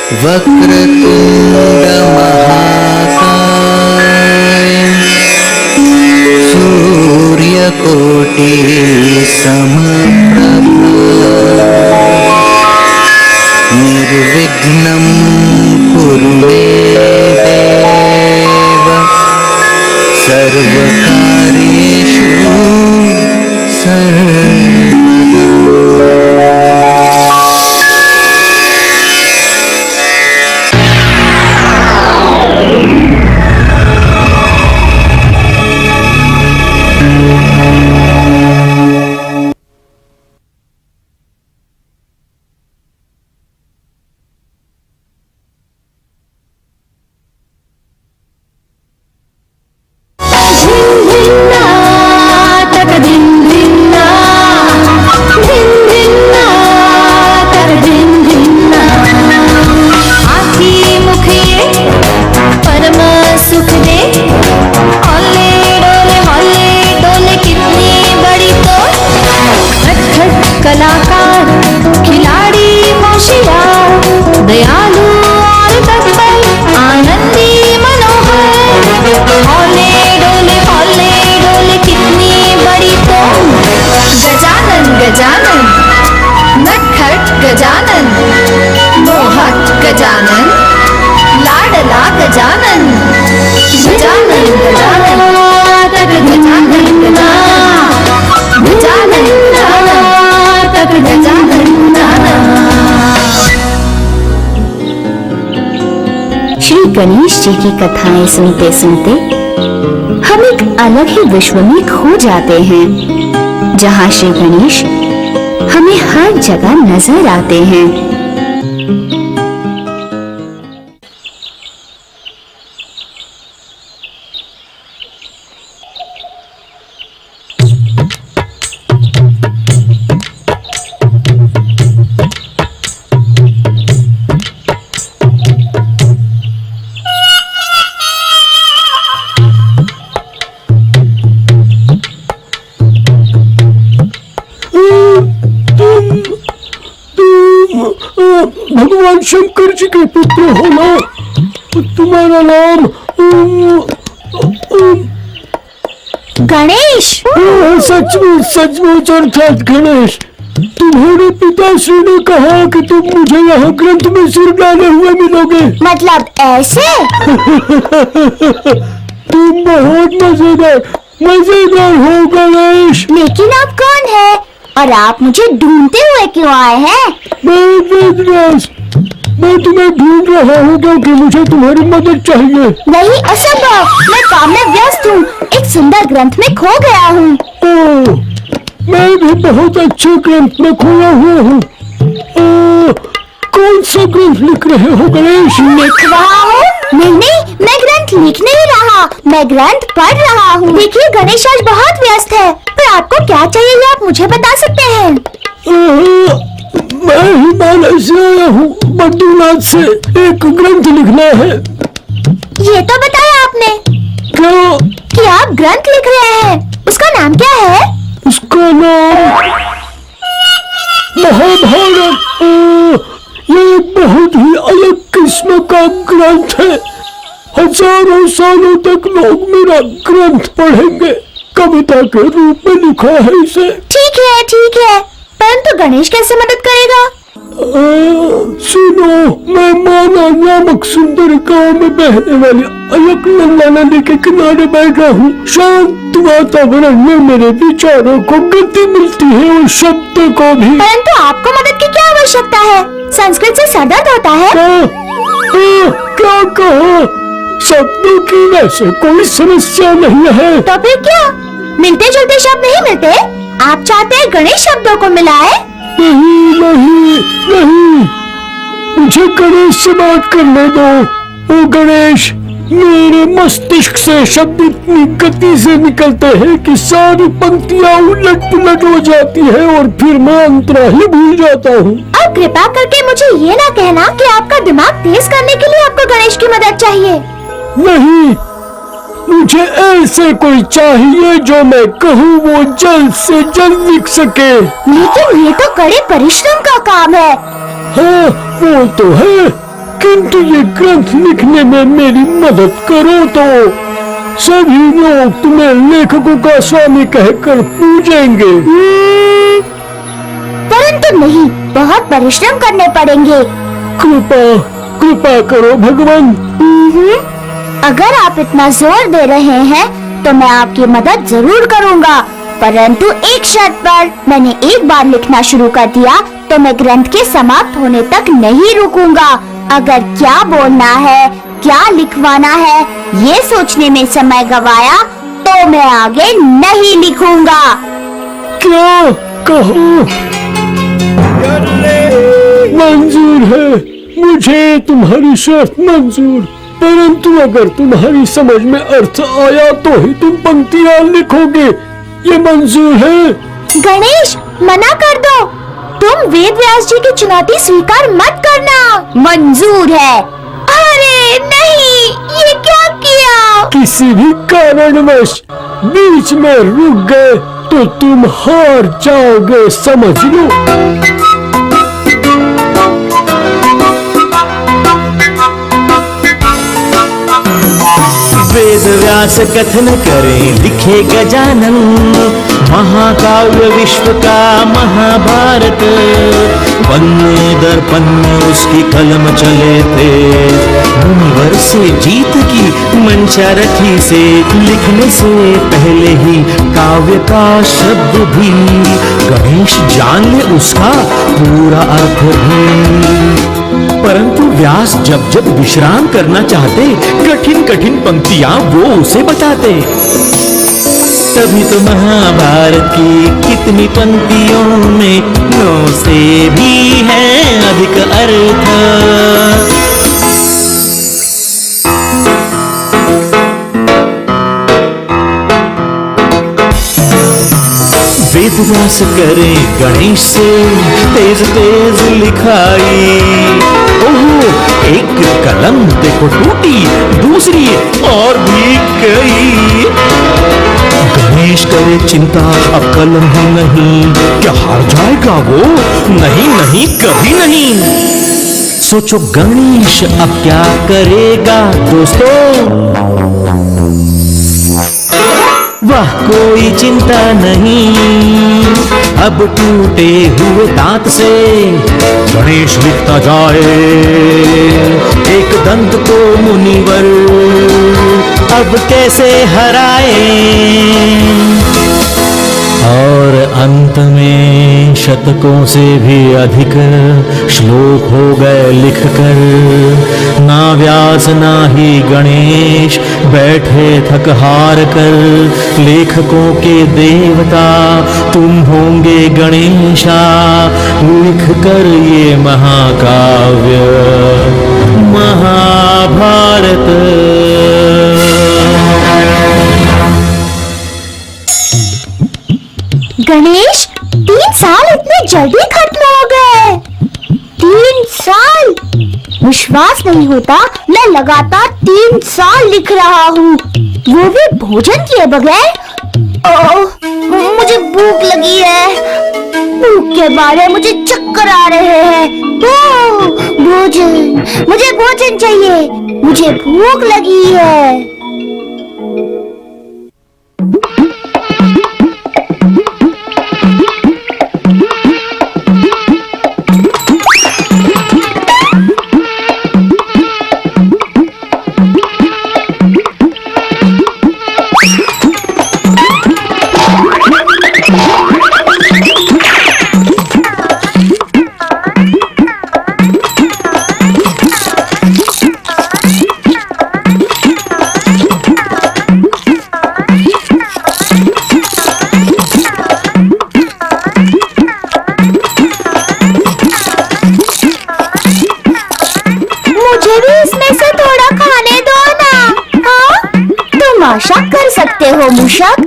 वक्रतुंड महाकाय सूर्यकोटि समप्रभ निर्विघ्नं कुरु मे देव सर्वकार्येषु गणेश जी की कथाएं सुनते सुनते हम एक अलग ही विश्व में खो जाते हैं, जहाँ श्री गणेश हमें हर जगह नजर आते हैं। भगवान शंकर जी के पुत्र हो ना? तुम्हारा नाम गणेश? सचमुच अर्थात गणेश। तुम्हारे पिताश्री ने कहा कि तुम मुझे यहाँ ग्रंथ में सिर डाले हुए मिलोगे। मतलब ऐसे? तुम बहुत मजेदार हो गणेश। लेकिन आप कौन है और आप मुझे ढूंढते हुए क्यों आए हैं? मैं तुम्हें ढूंढ रहा हूँ क्योंकि मुझे तुम्हारी मदद चाहिए। नहीं, असंभव। मैं काम में व्यस्त हूँ, एक सुंदर ग्रंथ में खो गया हूँ। मैं भी बहुत अच्छे ग्रंथ में खोया हुआ हूँ। कौन सा ग्रंथ लिख रहे हो गणेश? लिख रहा हूँ? नहीं, मैं ग्रंथ लिख नहीं रहा, मैं ग्रंथ पढ़ रहा हूँ। देखिए गणेश आज बहुत व्यस्त है, पर आपको क्या चाहिए ये आप मुझे बता सकते हैं। मैं हिमालय से आया हूँ, बद्रीनाथ से। एक ग्रंथ लिखना है। ये तो बताया आपने। क्या? कि आप ग्रंथ लिख रहे हैं। उसका नाम क्या है? उसका नाम महाभारत। ये बहुत ही अलग किस्म का ग्रंथ है। हजारों सालों तक लोग मेरा ग्रंथ पढ़ेंगे। कविता के रूप में लिखा है इसे। ठीक है, परंतु गणेश कैसे मदद करेगा? सुनो, मैं माना नामक सुंदर गांव में बहने वाली अलकनंदा नदी के किनारे बैठा हूँ। शांत वातावरण में मेरे विचारों को गति मिलती है और शब्द को भी। परंतु आपको मदद की क्या आवश्यकता है? संस्कृत से सर दर्द होता है? क्या कहा? शब्दों की वैसे कोई समस्या नहीं है। तो फिर क्या? मिलते जुलते शब्द नहीं मिलते? आप चाहते हैं गणेश शब्दों को मिलाए? नहीं, मुझे गणेश से बात करने दो। ओ गणेश, मेरे मस्तिष्क से शब्द इतनी गति से निकलते हैं कि सारी पंक्तियाँ उलट पुलट हो जाती है और फिर मैं अंतरा ही भूल जाता हूँ। अब कृपा करके मुझे ये ना कहना कि आपका दिमाग तेज करने के लिए आपको गणेश की मदद चाहिए। नहीं, मुझे ऐसे कोई चाहिए जो मैं कहूँ वो जल्द से जल्द लिख सके। लेकिन ये तो कड़े परिश्रम का काम है। हाँ, वो तो है, किंतु ये ग्रंथ लिखने में मेरी मदद करो तो सभी लोग तुम्हें लेखकों का स्वामी कहकर पूजेंगे। परंतु नहीं, बहुत परिश्रम करने पड़ेंगे। कृपा कृपा करो भगवान। अगर आप इतना जोर दे रहे हैं तो मैं आपकी मदद जरूर करूंगा, परंतु एक शर्त पर। मैंने एक बार लिखना शुरू कर दिया तो मैं ग्रंथ के समाप्त होने तक नहीं रुकूंगा। अगर क्या बोलना है, क्या लिखवाना है, ये सोचने में समय गवाया तो मैं आगे नहीं लिखूंगा। क्या कहो? मंजूर है, मुझे तुम्हारी शर्त मंजूर, परंतु अगर तुम्हारी समझ में अर्थ आया तो ही तुम पंक्तियाँ लिखोगे। ये मंजूर है? गणेश, मना कर दो। तुम वेद व्यास जी की चुनौती स्वीकार मत करना। मंजूर है। अरे नहीं, ये क्या किया? किसी भी कारणवश बीच में रुक गए तो तुम हार जाओगे, समझ लो। वेद व्यास कथन करें लिखे गजानन, महाकाव्य विश्व का महाभारत। पन्ने दर पन्ने उसकी कलम चले थे, मुनिवर से जीत की मंशा रखी से। लिखने से पहले ही काव्य का शब्द भी गणेश जान ले उसका पूरा अर्थ भी। परंतु व्यास जब जब विश्राम करना चाहते, कठिन कठिन पंक्तियां वो उसे बताते। तभी तो महाभारत की कितनी पंक्तियों में 9 से भी है अधिक अर्थ। वेद व्यास करे गणेश से तेज तेज लिखाई। ओहो, एक कलम देखो टूटी, दूसरी और भी गई। गणेश करे चिंता, अब कलम ही नहीं, क्या हार जाएगा वो? नहीं नहीं, कभी नहीं। सोचो गणेश अब क्या करेगा दोस्तों? वाह, कोई चिंता नहीं, अब टूटे हुए दांत से गणेश लिखता जाए एक दंत को मुनिवर अब कैसे हराए। और अंत में शतकों से भी अधिक श्लोक हो गए लिखकर। ना व्यास ना ही गणेश बैठे थक हार कर। लेखकों के देवता तुम होंगे गणेशा, लिख कर ये महाकाव्य महाभारत। गणेश, 3 साल इतने जल्दी खत्म हो गए। 3 साल! विश्वास नहीं होता, मैं लगातार 3 साल लिख रहा हूँ, वो भी भोजन किए बगैर। मुझे भूख लगी है। भूख के मारे मुझे चक्कर आ रहे हैं। भोजन, मुझे भोजन चाहिए, मुझे भूख लगी है। आशा कर सकते हो मूषक।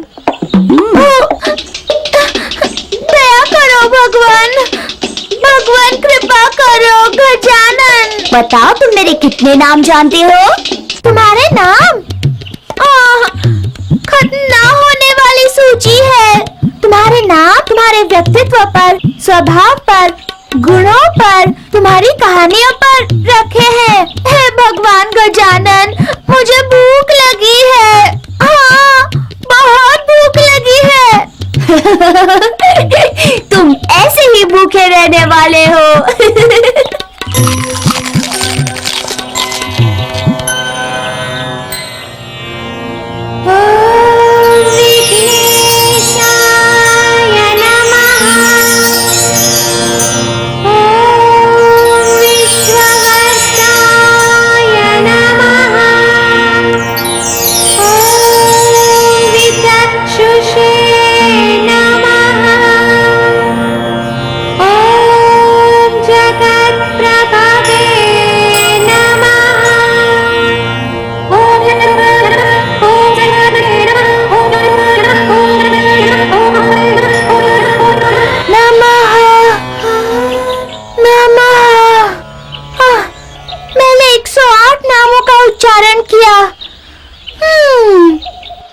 दया करो भगवान, भगवान कृपा करो गजानन। बताओ तुम मेरे कितने नाम जानते हो? तुम्हारे नाम खत्म ना होने वाली सूची है। तुम्हारे नाम तुम्हारे व्यक्तित्व पर, स्वभाव पर, गुणों पर, तुम्हारी कहानियों पर पर रखे हैं। हे भगवान गजानन, मुझे भूख लगी है। हाँ, बहुत भूख लगी है। तुम ऐसे ही भूखे रहने वाले हो।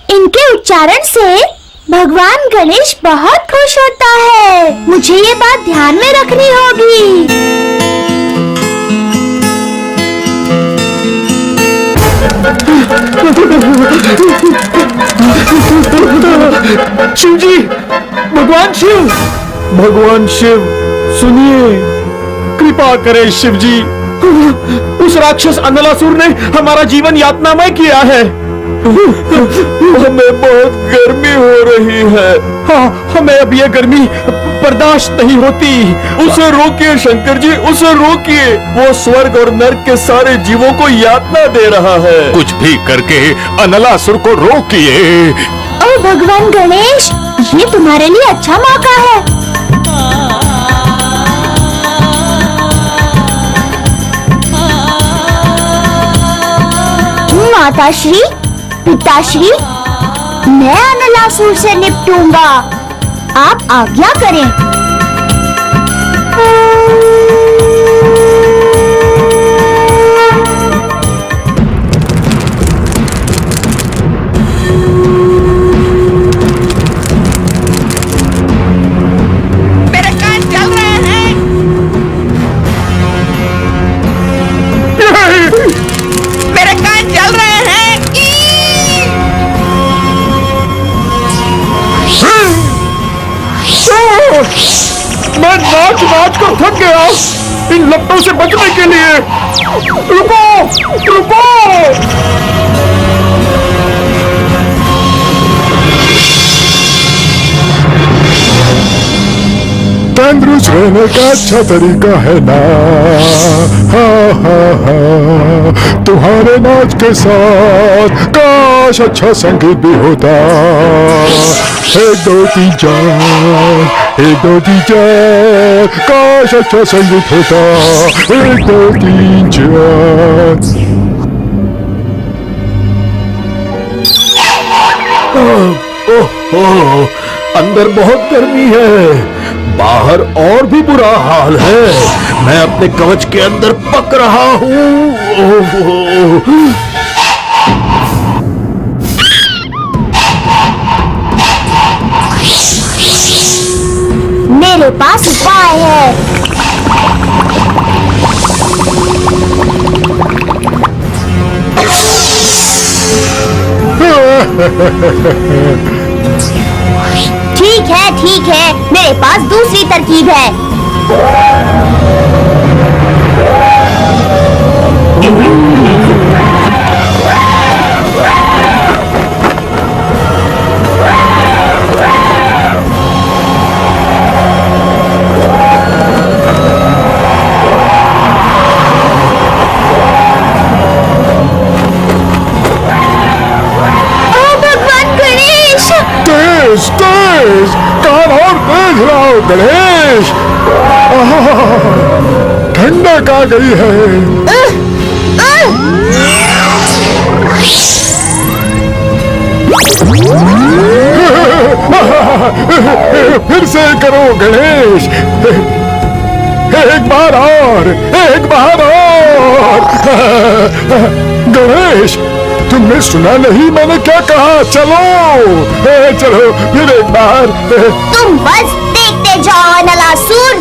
इनके उच्चारण से भगवान गणेश बहुत खुश होता है। मुझे ये बात ध्यान में रखनी होगी। शिव जी, भगवान शिव सुनिए, कृपा करें शिव जी। उस राक्षस अनलासुर ने हमारा जीवन यातनामय किया है। हमें बहुत गर्मी हो रही है। हाँ, हमें अब ये गर्मी बर्दाश्त नहीं होती। उसे रोकिए शंकर जी, उसे रोकिए। वो स्वर्ग और नर्क के सारे जीवों को यातना दे रहा है। कुछ भी करके अनलासुर को रोकिए। ओ भगवान गणेश, ये तुम्हारे लिए अच्छा मौका है। माताश्री, पिताश्री, मैं अनलासुर से निपटूंगा। आप आज्ञा करें। मेरे कान चल रहे हैं। मेरे कान चल रहे हैं। मैं नाच नाच कर थक गया इन लपटों से बचने के लिए। रुको, रुको। तंदुरुस्त रहने का अच्छा तरीका है ना। हाँ हाँ हाँ, तुम्हारे नाच के साथ काश अच्छा संगीत भी होता। 1 2 3 4, 1 2 3 4, काश अच्छा संगीत होता। 1 2 3 4। ओह, अंदर बहुत गर्मी है, बाहर और भी बुरा हाल है। मैं अपने कवच के अंदर पक रहा हूँ। मेरे पास उपाय है। ठीक है, मेरे पास दूसरी तरकीब है। तेज, कान और तेज लाओ गणेश। ठंडक आ गई है। फिर से करो गणेश। एक बार और, एक बार और। गणेश, तुमने सुना नहीं मैंने क्या कहा? चलो चलो फिर एक बार। तुम बस देखते जाओ अनलासुर।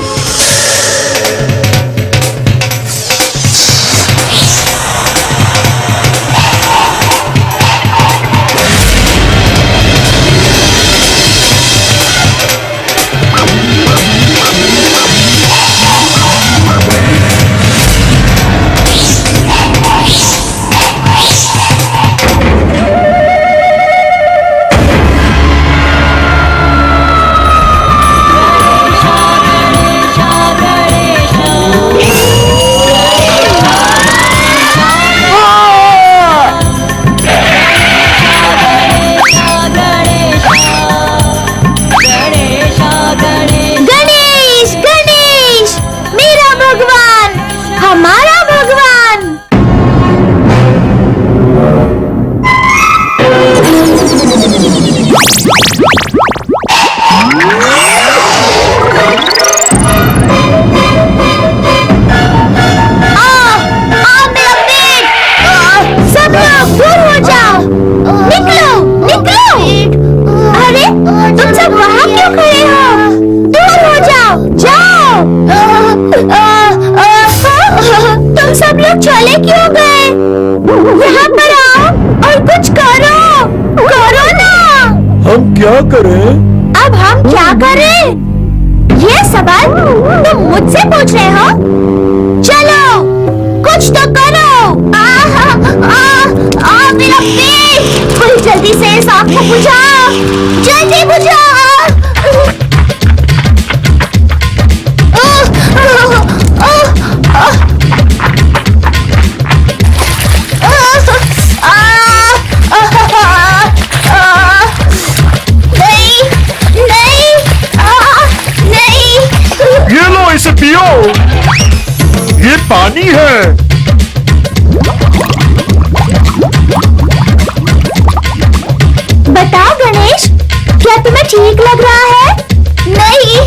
लोग चले क्यों गए? यहाँ पर आओ और कुछ करो, करो ना। हम क्या करें? अब हम क्या करें? ये सवाल तुम मुझसे पूछ रहे हो? चलो कुछ तो करो। मेरा पेट, कोई जल्दी से इस आग को बुझाओ, जल्दी बुझाओ। ये लो, इसे पियो। ये पानी है। बताओ गणेश, क्या तुम्हें ठीक लग रहा है? नहीं,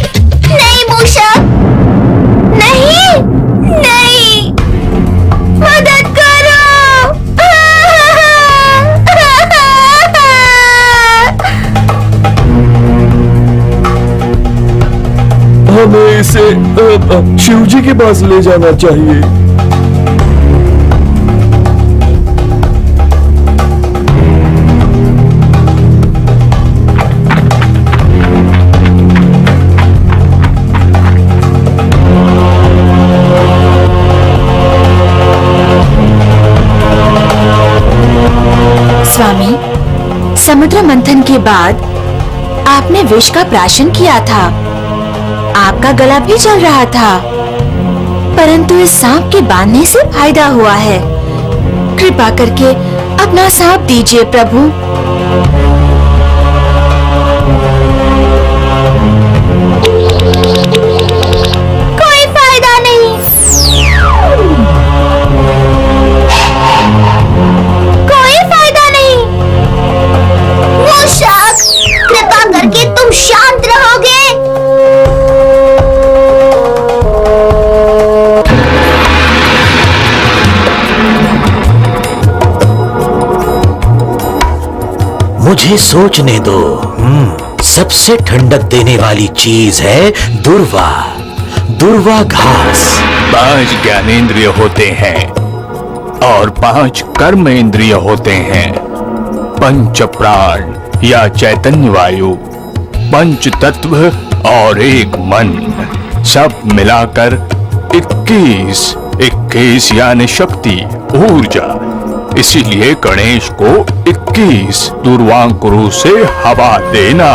नहीं मूषक, नहीं, नहीं, मदद करो। हमें इसे शिव जी के पास ले जाना चाहिए। स्वामी, समुद्र मंथन के बाद आपने विष का प्राशन किया था। आपका गला भी जल रहा था, परंतु इस सांप के बांधने से फायदा हुआ है। कृपा करके अपना सांप दीजिए प्रभु। कोई फायदा नहीं, कोई फायदा नहीं। मूषक, कृपा करके तुम शांत रहोगे? मुझे सोचने दो। सबसे ठंडक देने वाली चीज है दुर्वा, दुर्वा घास। 5 ज्ञानेंद्रिय होते हैं और 5 कर्म इंद्रिय होते हैं। 5 प्राण या चैतन्य वायु, 5 तत्व और 1 मन, सब मिलाकर 21 यानी शक्ति, ऊर्जा। इसीलिए गणेश को 21 दुर्वांकुरों से हवा देना।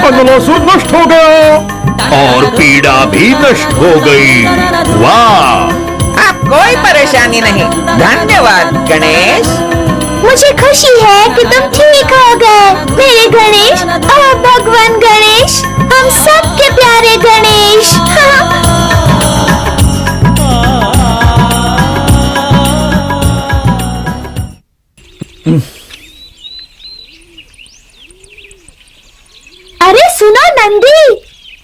अनलासुर नष्ट हो गया और पीड़ा भी नष्ट हो गई। वाह! अब कोई परेशानी नहीं। धन्यवाद गणेश। मुझे खुशी है कि तुम ठीक हो गए मेरे गणेश। ओह भगवान गणेश, हम सबके प्यारे गणेश। अरे सुनो नंदी,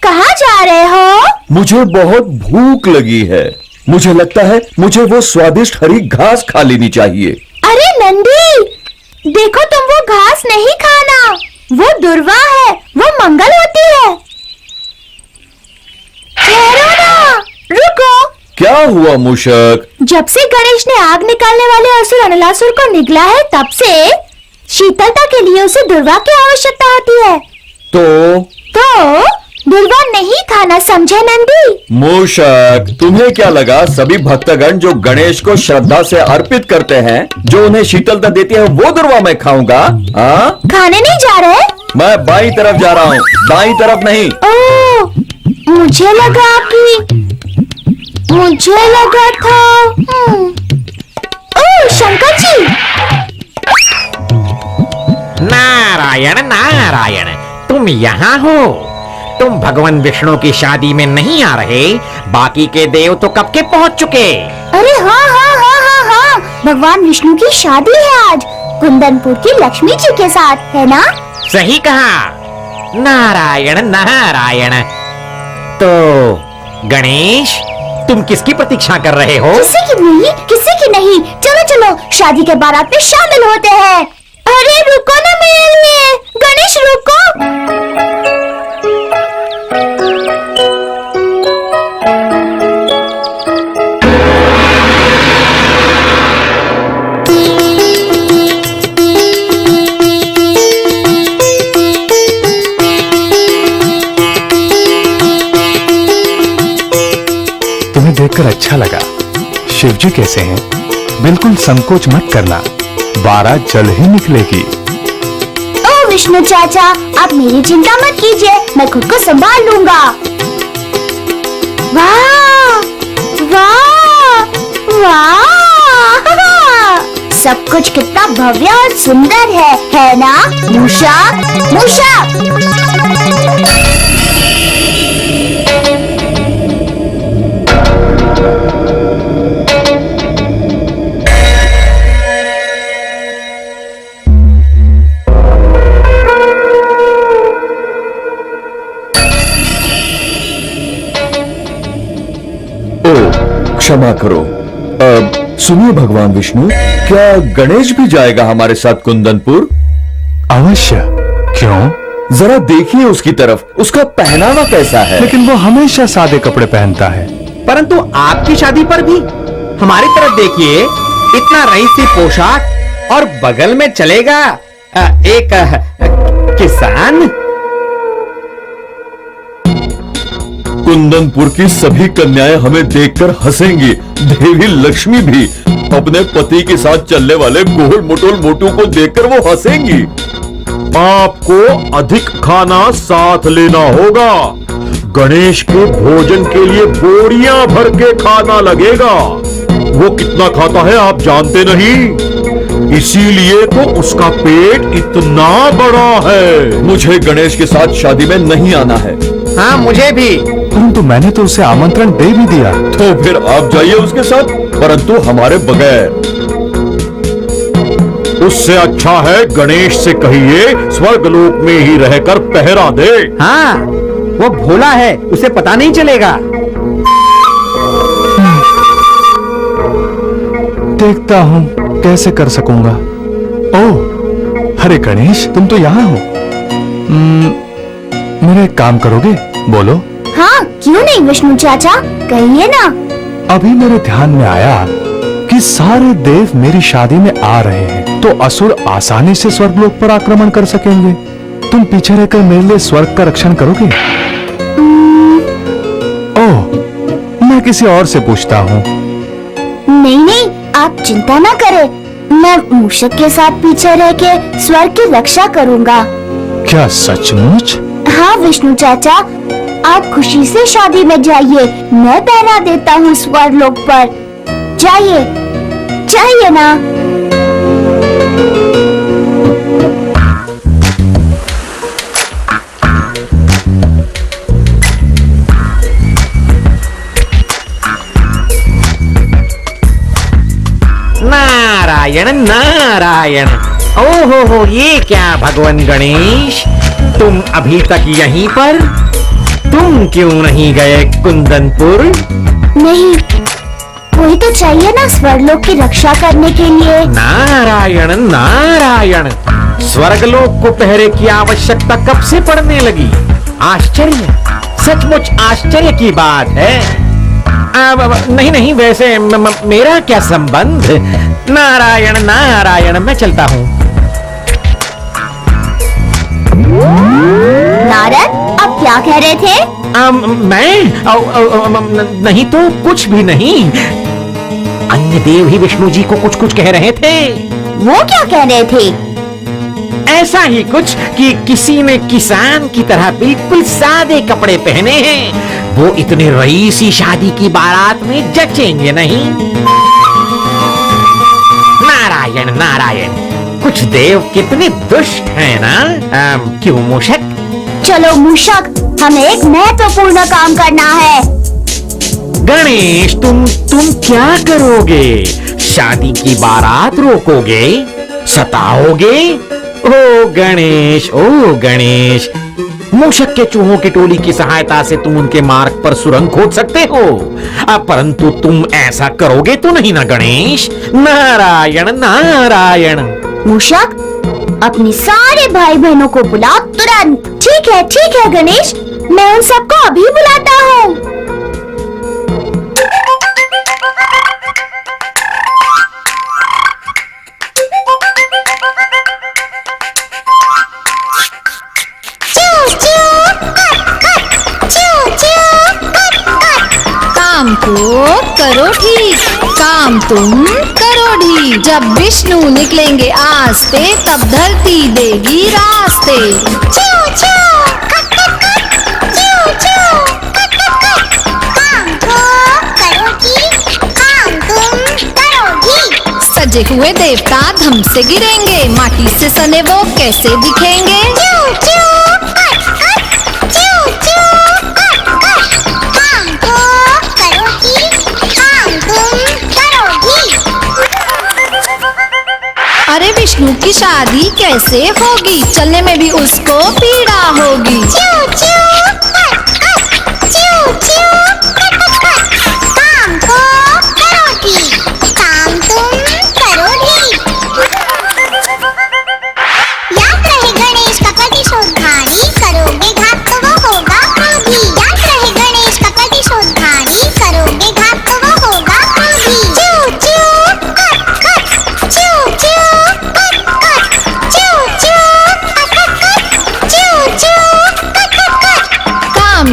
कहाँ जा रहे हो? मुझे बहुत भूख लगी है। मुझे लगता है मुझे वो स्वादिष्ट हरी घास खा लेनी चाहिए। अरे नंदी, देखो तुम वो घास नहीं खाना, वो दुर्वा है, वो मंगल होती है। ठहरो ना, रुको। क्या हुआ मूषक? जब से गणेश ने आग निकालने वाले असुर अनलासुर को निगला है, तब से शीतलता के लिए उसे दुर्वा की आवश्यकता होती है। तो दुर्वा नहीं खाना, समझे नंदी? मूषक, तुम्हें क्या लगा सभी भक्तगण जो गणेश को श्रद्धा से अर्पित करते हैं, जो उन्हें शीतलता देती है, वो दुर्वा मैं खाऊंगा? हाँ, खाने नहीं जा रहे? मैं बाईं तरफ जा रहा हूँ, दाईं तरफ नहीं। ओह, मुझे लगा था। ओह शंकर जी। नारायण नारायण, तुम यहाँ हो? तुम भगवान विष्णु की शादी में नहीं आ रहे? बाकी के देव तो कब के पहुँच चुके। अरे हाँ, भगवान विष्णु की शादी है आज, कुंदनपुर की लक्ष्मी जी के साथ, है ना? सही कहा। नारायण नारायण, तो गणेश, तुम किसकी प्रतीक्षा कर रहे हो? किसी की नहीं। चलो चलो शादी के बारात में शामिल होते हैं। अरे रुको ना मेरे लिए, गणेश रुको। तुम्हें देखकर अच्छा लगा। शिवजी कैसे हैं? बिल्कुल संकोच मत करना, बारात जल्द ही निकलेगी। ओ विष्णु चाचा, आप मेरी चिंता मत कीजिए, मैं खुद को संभाल लूंगा। वाह वाह वाह, सब कुछ कितना भव्य और सुंदर है ना मूषा? मूषा क्षमा करो। सुनिए भगवान विष्णु, क्या गणेश भी जाएगा हमारे साथ कुंदनपुर? अवश्य। क्यों? जरा देखिए उसकी तरफ, उसका पहनावा कैसा है। लेकिन वो हमेशा सादे कपड़े पहनता है। परंतु आपकी शादी पर भी हमारी तरफ देखिए, इतना रईसी पोशाक और बगल में चलेगा एक किसान। कुंदनपुर की सभी कन्याएं हमें देखकर हंसेंगी। देवी लक्ष्मी भी अपने पति के साथ चलने वाले गोल मोटोल मोटू को देखकर वो हंसेंगी। आपको अधिक खाना साथ लेना होगा। गणेश के भोजन के लिए बोरियां भर के खाना लगेगा। वो कितना खाता है आप जानते नहीं, इसीलिए तो उसका पेट इतना बड़ा है। मुझे गणेश के साथ शादी में नहीं आना है। हाँ, मुझे भी। परंतु मैंने तो उसे आमंत्रण दे भी दिया। तो फिर आप जाइए उसके साथ, परंतु हमारे बगैर। उससे अच्छा है गणेश से कहिए स्वर्गलोक में ही रहकर पहरा दे। हाँ, वो भोला है, उसे पता नहीं चलेगा। देखता हूँ कैसे कर सकूंगा। ओह, अरे गणेश, तुम तो यहाँ हो। मेरा एक काम करोगे? बोलो। हाँ, क्यों नहीं विष्णु चाचा, कहिए ना। अभी मेरे ध्यान में आया कि सारे देव मेरी शादी में आ रहे हैं, तो असुर आसानी से स्वर्गलोक पर आक्रमण कर सकेंगे। तुम पीछे रहकर मेरे लिए स्वर्ग का रक्षण करोगे? ओह, मैं किसी और से पूछता हूँ। नहीं, आप चिंता ना करें, मैं मूषक के साथ पीछे रह के स्वर्ग की रक्षा करूंगा। क्या सचमुच? हाँ विष्णु चाचा, आप खुशी से शादी में जाइए, मैं पहरा देता हूँ स्वर्गलोक पर। जाइए ना। नारायण नारायण। ओहो, ये क्या भगवान गणेश, तुम अभी तक यहीं पर? तुम क्यों नहीं गए कुंदनपुर? नहीं, कोई तो चाहिए ना स्वर्गलोक की रक्षा करने के लिए। नारायण नारायण, स्वर्गलोक को पहरे की आवश्यकता कब से पड़ने लगी? आश्चर्य, सचमुच आश्चर्य की बात है। नहीं, वैसे मेरा क्या संबंध? नारायण नारायण, मैं चलता हूँ। नारद, आप क्या कह रहे थे? मैं नहीं तो कुछ भी नहीं। अन्य देव ही विष्णु जी को कुछ कह रहे थे। वो क्या कह रहे थे? ऐसा ही कुछ कि किसी ने किसान की तरह बिल्कुल सादे कपड़े पहने हैं, वो इतने रईसी शादी की बारात में जचेंगे नहीं। नारायण नारायण, कुछ देव कितने दुष्ट हैं ना। क्यों मूषक? चलो मूषक, हमें एक महत्वपूर्ण काम करना है। गणेश, तुम क्या करोगे? शादी की बारात रोकोगे? सताओगे? ओ गणेश, मूषक के चूहों की टोली की सहायता से तुम उनके मार्ग पर सुरंग खोद सकते हो, परंतु तुम ऐसा करोगे तो नहीं ना गणेश? नारायण नारायण। मूषक, अपने सारे भाई बहनों को बुलाओ तुरंत। ठीक है गणेश, मैं उन सबको अभी बुलाता हूँ। काम को करो ठीक, काम तुम करो ठीक। जब विष्णु निकलेंगे आस्ते, तब धरती देगी रास्ते। सजे हुए देवता धम से गिरेंगे, माटी से सने वो कैसे दिखेंगे? अरे विष्णु की शादी कैसे होगी? चलने में भी उसको पीड़ा होगी।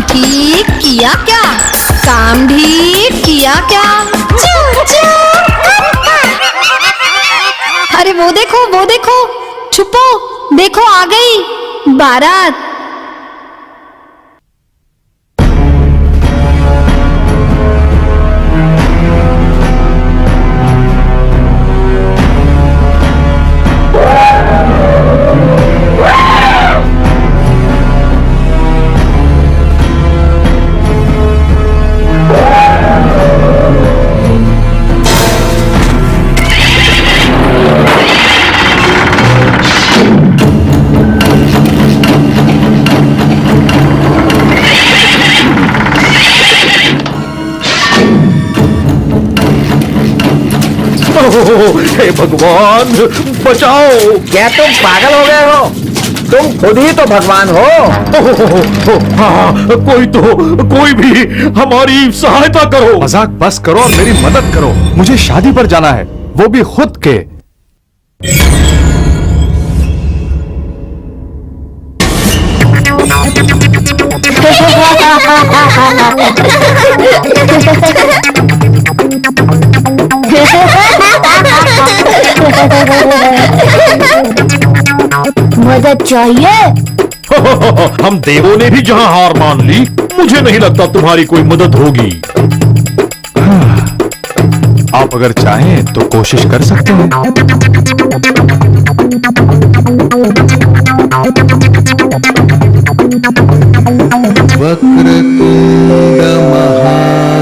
ठीक किया क्या? काम ठीक किया क्या? अरे वो देखो, छुपो, देखो आ गई बारात। हे भगवान बचाओ। क्या तुम पागल हो गए हो? तुम खुद ही तो भगवान हो। हाँ, कोई भी हमारी सहायता करो। मजाक बस करो और मेरी मदद करो। मुझे शादी पर जाना है, वो भी खुद के। मदद चाहिए? हम देवों ने भी जहां हार मान ली, मुझे नहीं लगता तुम्हारी कोई मदद होगी। आप अगर चाहें तो कोशिश कर सकते हैं। वक्रतुंड महाकाय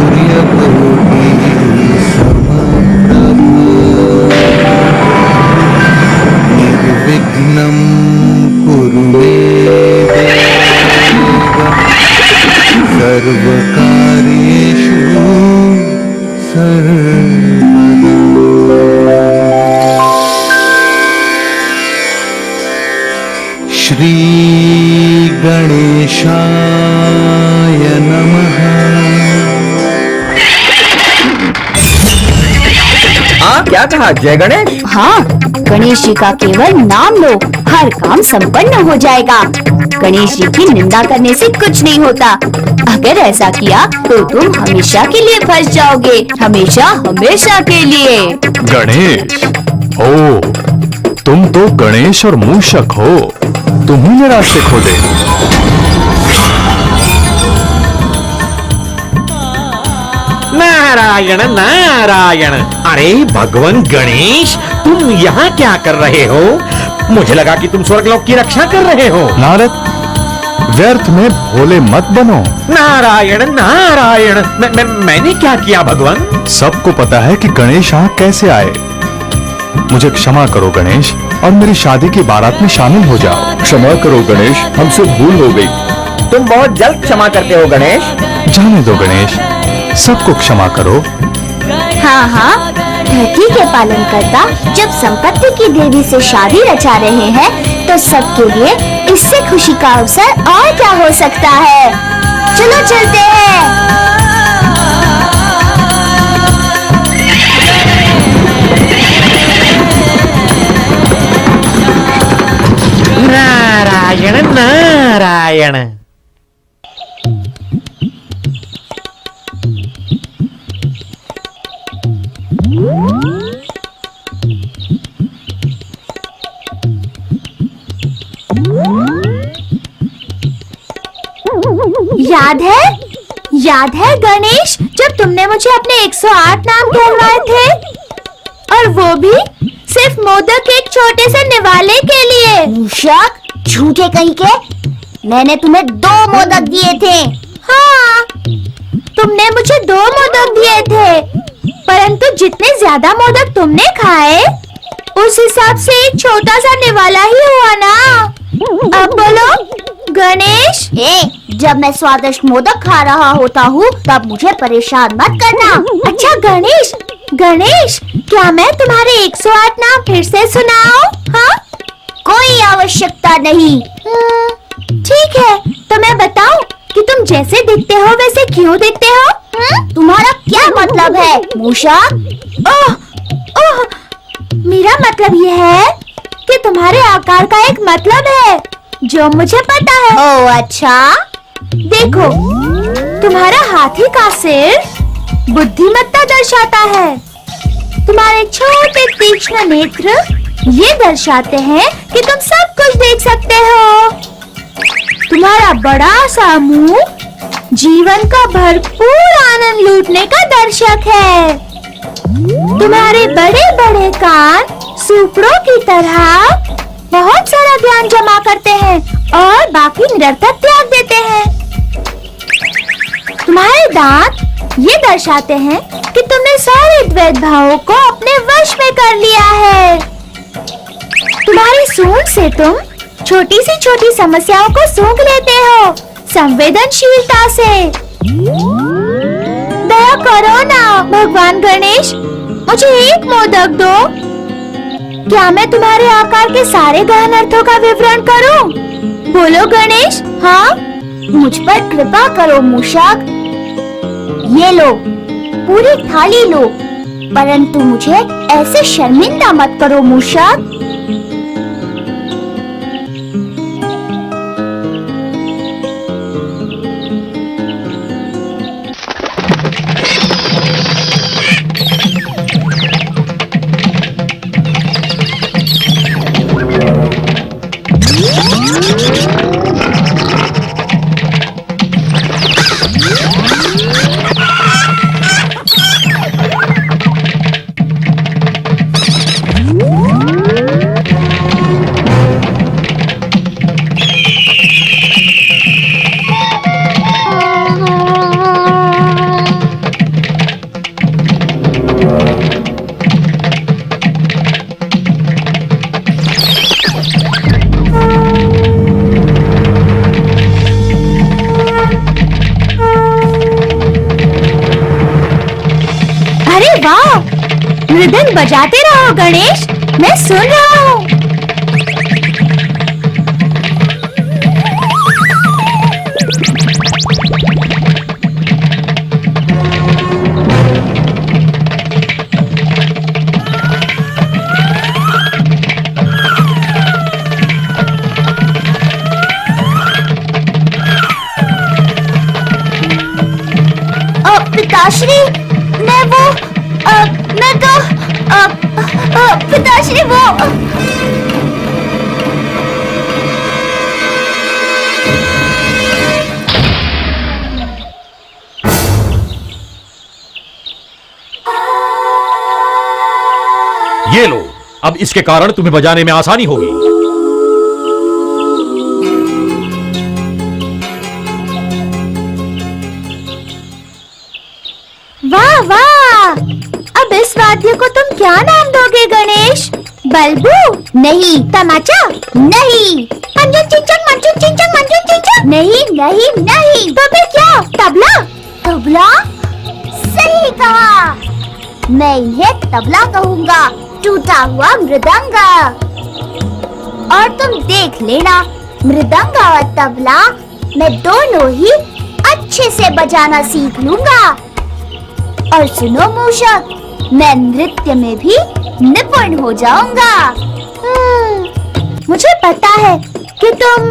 सूर्यकोटि समप्रभ निर्विघ्नं कुरु मे देव सर्वकार्येषु श्री गणेशाय नमः। क्या कहा जय गणेश? हाँ, गणेश जी का केवल नाम लो, हर काम संपन्न हो जाएगा। गणेश जी की निंदा करने से कुछ नहीं होता। अगर ऐसा किया तो तुम हमेशा के लिए फंस जाओगे, हमेशा के लिए। गणेश, ओ तुम तो गणेश और मूषक हो, तुम ही ने रास्ते खोले। नारायण नारायण। अरे भगवान गणेश, तुम यहाँ क्या कर रहे हो? मुझे लगा कि तुम स्वर्गलोक की रक्षा कर रहे हो। नारद, व्यर्थ में भोले मत बनो। नारायण नारायण। मैंने क्या किया भगवान? सबको पता है कि गणेश यहाँ कैसे आए। मुझे क्षमा करो गणेश, और मेरी शादी की बारात में शामिल हो जाओ। क्षमा करो गणेश, हमसे भूल हो गई। तुम बहुत जल्द क्षमा करते हो गणेश। जाने दो गणेश, सबको क्षमा करो। हाँ हाँ, धरती के पालन करता जब संपत्ति की देवी से शादी रचा रहे हैं तो सबके लिए इससे खुशी का अवसर और क्या हो सकता है। चलो चलते हैं। नारायण नारायण। याद है गणेश, जब तुमने मुझे अपने 108 नाम कहलवाए थे, और वो भी सिर्फ मोदक के एक छोटे से निवाले के लिए। मूषक, झूठे कहीं के, मैंने तुम्हें 2 मोदक दिए थे। हाँ, तुमने मुझे 2 मोदक दिए थे, परंतु जितने ज्यादा मोदक तुमने खाए उस हिसाब से एक छोटा सा निवाला ही हुआ ना। अब बोलो गणेश। जब मैं स्वादिष्ट मोदक खा रहा होता हूँ तब मुझे परेशान मत करना। अच्छा गणेश, क्या मैं तुम्हारे 108 नाम फिर से सुनाऊं? हाँ? कोई आवश्यकता नहीं। ठीक है, तो मैं बताऊं कि तुम जैसे दिखते हो वैसे क्यों दिखते हो? तुम्हारा क्या मतलब है मूषक? ओह, मेरा मतलब यह है कि तुम्हारे आकार का एक मतलब है जो मुझे पता है। ओह अच्छा, देखो, तुम्हारा हाथी का सिर बुद्धिमत्ता दर्शाता है। तुम्हारे छोटे तीक्ष्ण नेत्र ये दर्शाते हैं कि तुम सब कुछ देख सकते हो। तुम्हारा बड़ा सा मुंह जीवन का भरपूर आनंद लूटने का दर्शक है। तुम्हारे बड़े बड़े कान सूपड़ों की तरह बहुत सारा ज्ञान जमा करते हैं और बाकी निरर्थक त्याग देते हैं। तुम्हारे दांत ये दर्शाते हैं कि तुमने सारे द्वैत भावों को अपने वश में कर लिया है। तुम्हारी सूंड से तुम छोटी सी छोटी समस्याओं को सूंघ लेते हो संवेदनशीलता से। दया करो ना भगवान गणेश, मुझे एक मोदक दो। क्या मैं तुम्हारे आकार के सारे गहन अर्थों का विवरण करूं? बोलो गणेश। हाँ, मुझ पर कृपा करो मूषक। ये लो, पूरी थाली लो, परंतु मुझे ऐसे शर्मिंदा मत करो मूषक। मृदंग बजाते रहो गणेश, मैं सुन रहा हूँ। पिताश्री, पिताश्री वो ये लो, अब इसके कारण तुम्हें बजाने में आसानी होगी। वाह वाह, अब इस वाद्य को तुम क्या नाम दोगे गणेश? बल्बू नहीं, तमाचा नहीं, मंजन चिंचन मंजन चिंचन मंजन चिंचन नहीं नहीं नहीं, तो फिर क्या? तबला? तबला? सही कहा, मैं इन्हें तबला कहूँगा, टूटा हुआ मृदंग। और तुम देख लेना, मृदंग और तबला मैं दोनों ही अच्छे से बजाना सीख लूंगा। और सुनो मूषक, मैं नृत्य में भी निपुण हो जाऊंगा। मुझे पता है कि तुम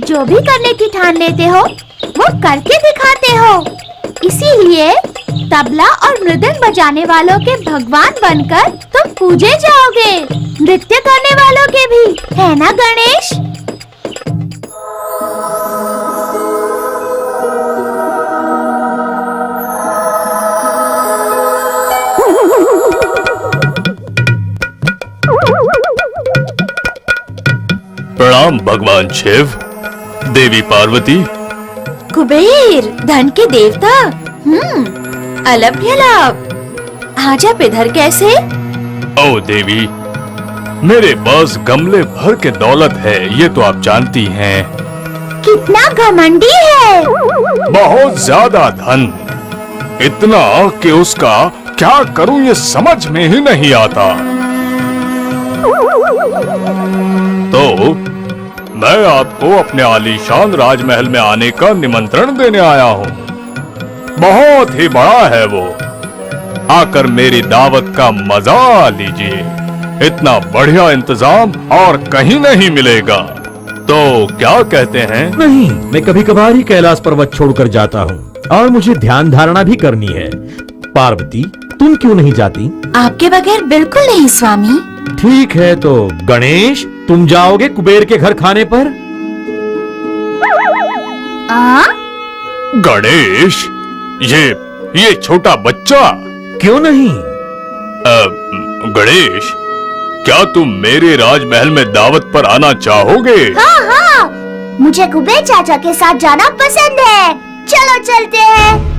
जो भी करने की ठान लेते हो वो करके दिखाते हो, इसीलिए तबला और मृदंग बजाने वालों के भगवान बनकर तुम पूजे जाओगे, नृत्य करने वालों के भी, है ना गणेश? प्रणाम भगवान शिव, देवी पार्वती। कुबेर, धन के देवता। अलभ्यलाभ, आज इधर कैसे? ओ देवी, मेरे पास गमले भर के दौलत है, ये तो आप जानती हैं। कितना घमंडी है। बहुत ज्यादा धन, इतना कि उसका क्या करूं ये समझ में ही नहीं आता। तो मैं आपको अपने आलीशान राजमहल में आने का निमंत्रण देने आया हूँ। बहुत ही बड़ा है वो, आकर मेरी दावत का मजा लीजिए। इतना बढ़िया इंतजाम और कहीं नहीं मिलेगा। तो क्या कहते हैं? नहीं, मैं कभी कभार ही कैलाश पर्वत छोड़कर जाता हूँ और मुझे ध्यान धारणा भी करनी है। पार्वती, तुम क्यों नहीं जाती? आपके बगैर बिल्कुल नहीं स्वामी। ठीक है, तो गणेश, तुम जाओगे कुबेर के घर खाने पर? गणेश, ये छोटा बच्चा क्यों नहीं? गणेश, क्या तुम मेरे राजमहल में दावत पर आना चाहोगे? हाँ हाँ, मुझे कुबेर चाचा के साथ जाना पसंद है। चलो चलते हैं।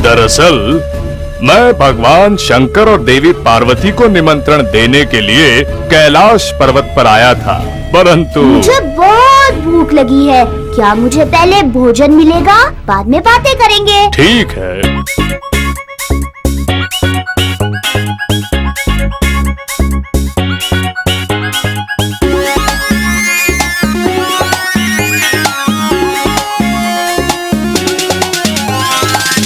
दरअसल मैं भगवान शंकर और देवी पार्वती को निमंत्रण देने के लिए कैलाश पर्वत पर आया था, परंतु मुझे बहुत भूख लगी है। क्या मुझे पहले भोजन मिलेगा? बाद में बातें करेंगे। ठीक है।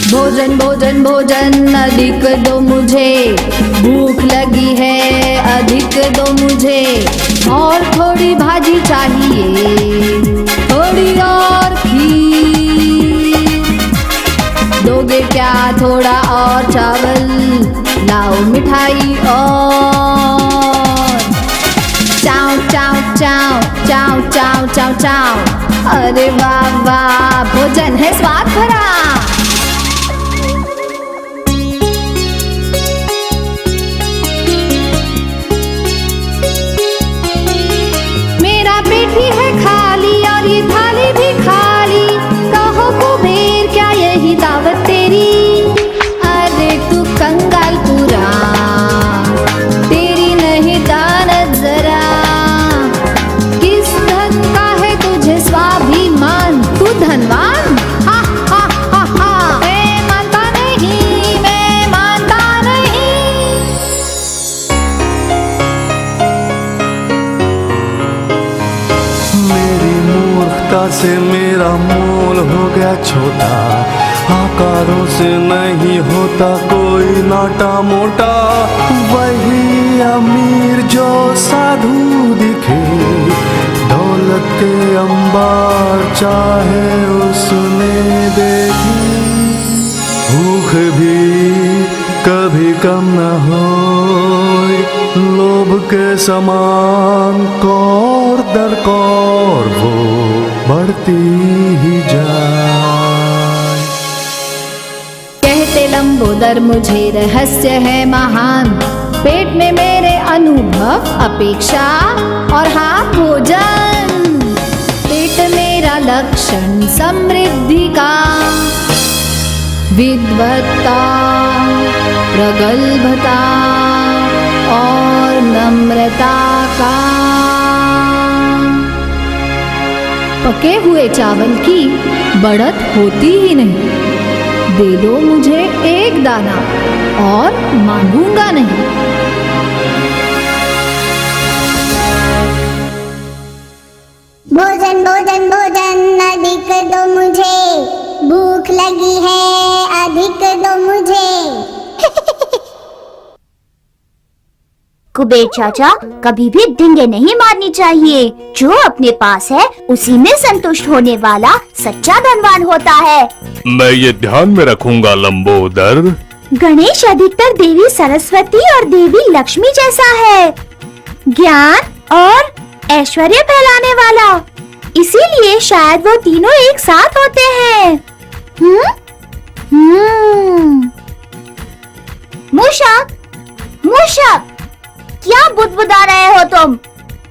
भोजन भोजन भोजन अधिक दो मुझे, भूख लगी है अधिक दो मुझे, और थोड़ी भाजी चाहिए, थोड़ी और खीर। दोगे क्या थोड़ा और चावल? लाओ मिठाई और। चाव चाव चाव चाव चाव चाव चाव। अरे वाह वाह, भोजन है स्वाद भरा। है खाली और ये थाली भी खाली, कहो कुबेर क्या यही दावत तेरी? अरे तू कंगाल पूरा, तेरी नहीं दानत जरा। किस धन का है तुझे स्वाभिमान, तू धनवान? हा हा हा हा, मैं मानता नहीं, मैं मानता नहीं। से मेरा मोल हो गया छोटा, आकारों से नहीं होता कोई नाटा मोटा। वही अमीर जो साधु दिखे, दौलत के अंबार चाहे उसने देखी। भूख भी कभी कम न हो, लोभ के समान कौर दर कौर वो बढ़ती ही जाए। कहते लंबोदर मुझे रहस्य है महान, पेट में मेरे अनुभव अपेक्षा और हाँ भोजन। पेट मेरा लक्षण समृद्धि का, विद्वत्ता, प्रगल्भता और नम्रता का। पके हुए चावल की बढ़त होती ही नहीं। दे दो मुझे एक दाना और मांगूंगा नहीं। भोजन भोजन भोजन अधिक दो मुझे, भूख लगी है अधिक दो मुझे। कुबेर चाचा, कभी भी डिंगे नहीं मारनी चाहिए। जो अपने पास है उसी में संतुष्ट होने वाला सच्चा धनवान होता है। मैं ये ध्यान में रखूंगा लंबोदर। गणेश अधिकतर देवी सरस्वती और देवी लक्ष्मी जैसा है, ज्ञान और ऐश्वर्य फैलाने वाला। इसीलिए शायद वो तीनों एक साथ होते हैं। मूषक, मूषक, क्या बुदबुदा रहे हो तुम?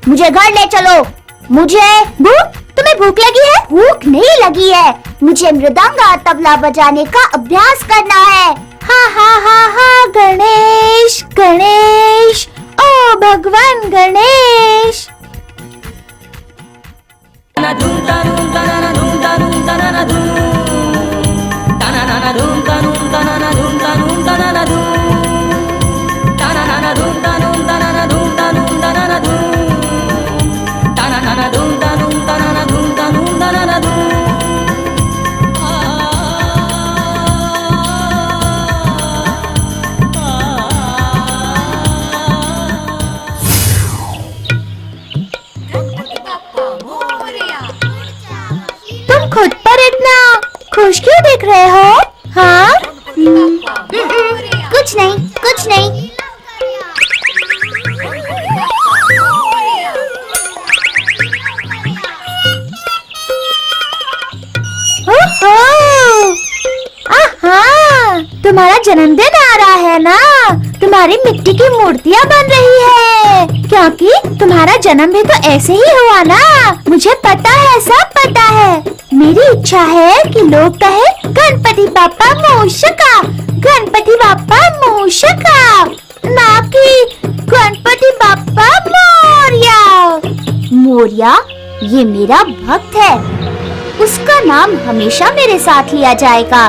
मुझे घर ले चलो। मुझे भूख? तुम्हें भूख लगी है? भूख नहीं लगी है, मुझे मृदंग और तबला बजाने का अभ्यास करना है। हाँ हाँ हाँ हाँ, गणेश गणेश, ओ भगवान गणेश। तुम खुद पर इतना खुश क्यों दिख रहे हो? हाँ? कुछ नहीं कुछ नहीं। तुम्हारा जन्मदिन आ रहा है ना? तुम्हारी मिट्टी की मूर्तियाँ बन रही है, क्योंकि तुम्हारा जन्म भी तो ऐसे ही हुआ ना। मुझे पता है, सब पता है। मेरी इच्छा है कि लोग कहे गणपति बाप्पा मूषका, गणपति बाप्पा मूषका, ना कि गणपति बाप्पा मोरया। मोरया ये मेरा भक्त है, उसका नाम हमेशा मेरे साथ लिया जाएगा।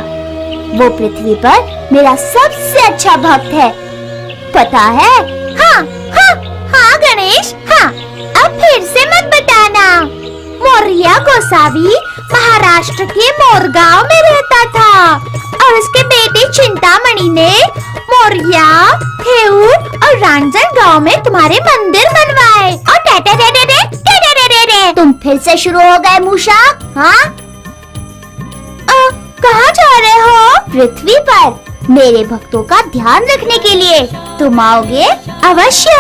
वो पृथ्वी पर मेरा सबसे अच्छा भक्त है, पता है? हाँ हाँ हाँ गणेश, हाँ। अब फिर से मत बताना। मोरया गोसावी महाराष्ट्र के मोरगांव में रहता था और उसके बेटे चिंतामणि ने मोरया, थेऊर और रांझण गांव में तुम्हारे मंदिर बनवाए। और तुम फिर से शुरू हो गए मूषक। हाँ, कहाँ जा रहे हो? पृथ्वी पर मेरे भक्तों का ध्यान रखने के लिए। तुम आओगे? अवश्य।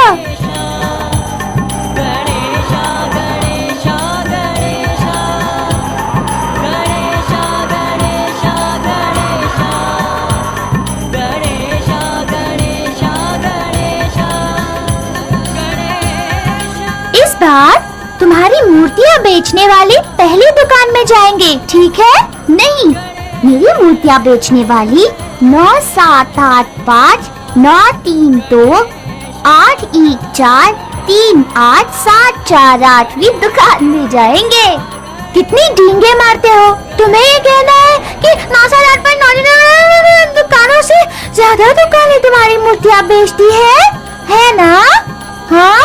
इस बार तुम्हारी मूर्तियाँ बेचने वाली पहली दुकान में जाएंगे, ठीक है? नहीं, मेरी मूर्तियाँ बेचने वाली 97859238143838 दुकान में जाएंगे। कितनी डींगे मारते हो? तुम्हें ये कहना है कि 9,889 दुकानों से ज्यादा दुकानें तुम्हारी मूर्तियाँ बेचती है ना? हाँ,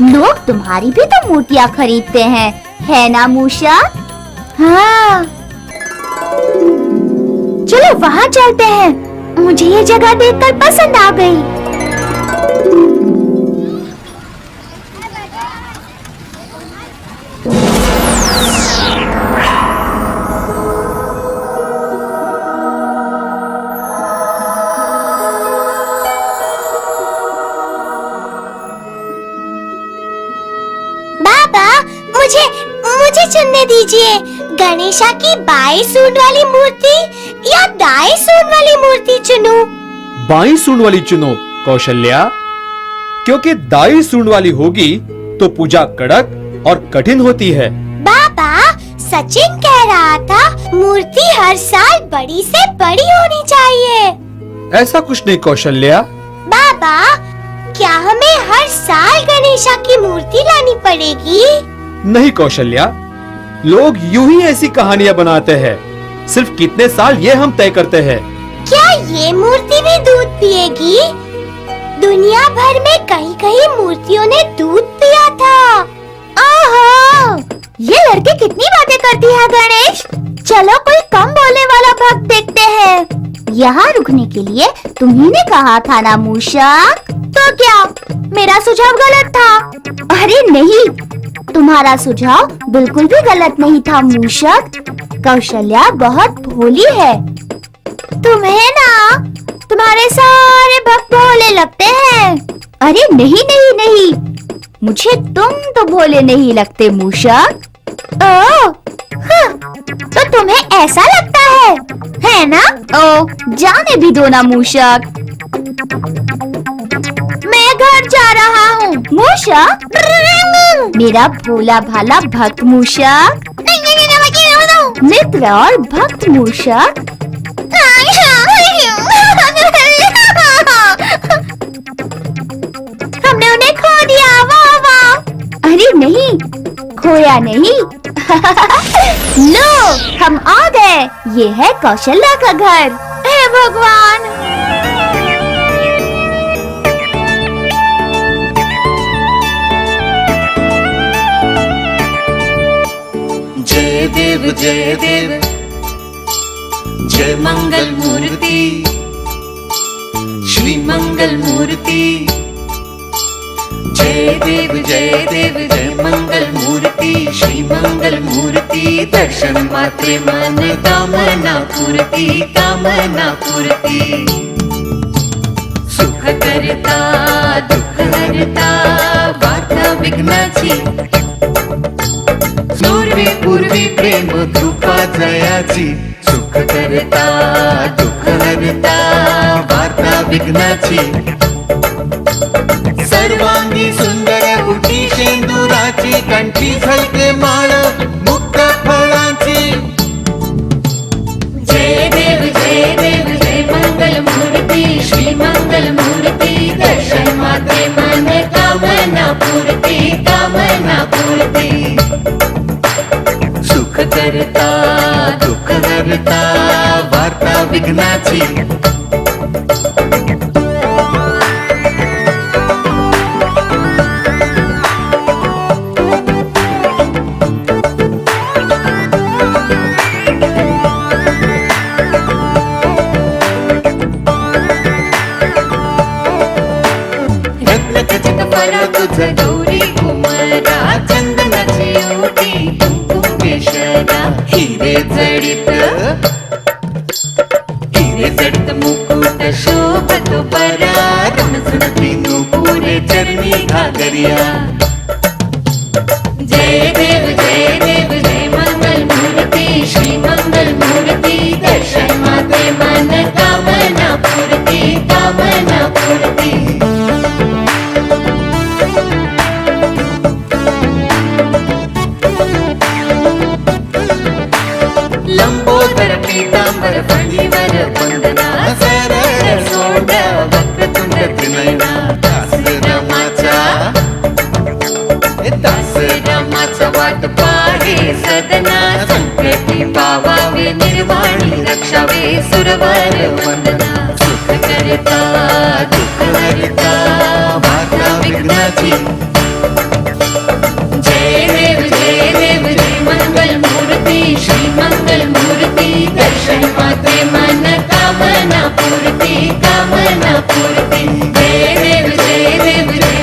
लोग तुम्हारी भी तो मूर्तियाँ खरीदते हैं, है ना मूषा? हाँ, चलो वहाँ चलते हैं। मुझे ये जगह देखकर पसंद आ गई। बाबा, मुझे चुनने दीजिए। गणेशा की बाएं सूंड वाली मूर्ति या दाएं सूंड वाली मूर्ति चुनूं? बाएं सूंड वाली चुनो, कौशल्या, क्योंकि दाई सूंड वाली होगी तो पूजा कड़क और कठिन होती है। बाबा, सचिन कह रहा था मूर्ति हर साल बड़ी से बड़ी होनी चाहिए। ऐसा कुछ नहीं कौशल्या। बाबा, क्या हमें हर साल गणेशा की मूर्ति लानी पड़ेगी? नहीं कौशल्या, लोग यूं ही ऐसी कहानियां बनाते हैं। सिर्फ कितने साल ये हम तय करते हैं। क्या ये मूर्ति भी दूध पिएगी? दुनिया भर में कहीं कहीं मूर्तियों ने दूध पिया था। ओहो, ये लड़के कितनी बातें करती है गणेश। चलो कोई कम बोलने वाला भक्त देखते हैं। यहाँ रुकने के लिए तुम्ही ने कहा था ना मूषक? तो क्या मेरा सुझाव गलत था? अरे नहीं, तुम्हारा सुझाव बिल्कुल भी गलत नहीं था मूषक। कौशल्या बहुत भोली है। तुम्हें ना तुम्हारे सारे भक्त भोले लगते हैं। अरे नहीं नहीं नहीं, मुझे तुम तो भोले नहीं लगते मूषक। ओह, तो तुम्हें ऐसा लगता है ना? ओ, जाने भी दो ना मूषक। मैं घर जा रहा हूँ मूषक। मेरा भोला भाला भक्त मूषक, मित्र और भक्त मूषक। हमने उन्हें खो दिया। वाह वाह। अरे नहीं, खोया नहीं। लो, हम आ गए। ये है कौशल्या का घर। हे भगवान। जय देव जय देव, जय मंगल मूर्ति, श्री मंगल मूर्ति। जय देव जय मंगल मूर्ति, श्री मंगल मूर्ति। दर्शन मात्रे मन कामना पूर्ति, कामना पूर्ति। सुख करता दुःख हरता, वार्ता विघ्नाची। पूर्वी पूर्वी प्रेम कृपा जयाची। सुख करता दुःख हरता, वार्ता विघ्नाची। सर्वांगी सुंदर उठी शेंदुराची, कंठी झलके माळ मुक्त फळाची। जय देव जय मंगल मूर्ति, श्री मंगल मूर्ति। दर्शन मात्रे मन कामना पूर्ति, कामना पूर्ति। सुख करता दुःख हरता, वार्ता विघ्नाची। गौरी कुमारा, चंदनाची ओटी, कुंकुम केशरा। हिरे जडित मुकुट शोभत परा। रणझुणती नुपुरे चरणी घागरिया। जय देव जय मंगल मूर्ति, श्री मंगल मूर्ति। दर्शन मात्रे मन कामना पूर्ति, कामना पूर्ति। लंबोदर पीतांबर फणीवर वंदना। सरळ सोंड वक्रतुंड त्रिनयना। दास रामाचा वाट पाहे सदना। संकटी पावावे निर्वाणी, रक्षावे सुरवर वंदना। सुख करता दुःख हरता, वार्ता विघ्नाची। जय देव जय मंगल मूर्ति, श्री मंगल मूर्ति। दर्शन मात्रे मन कामना पूर्ति, कामना पूर्ति। जय देव जय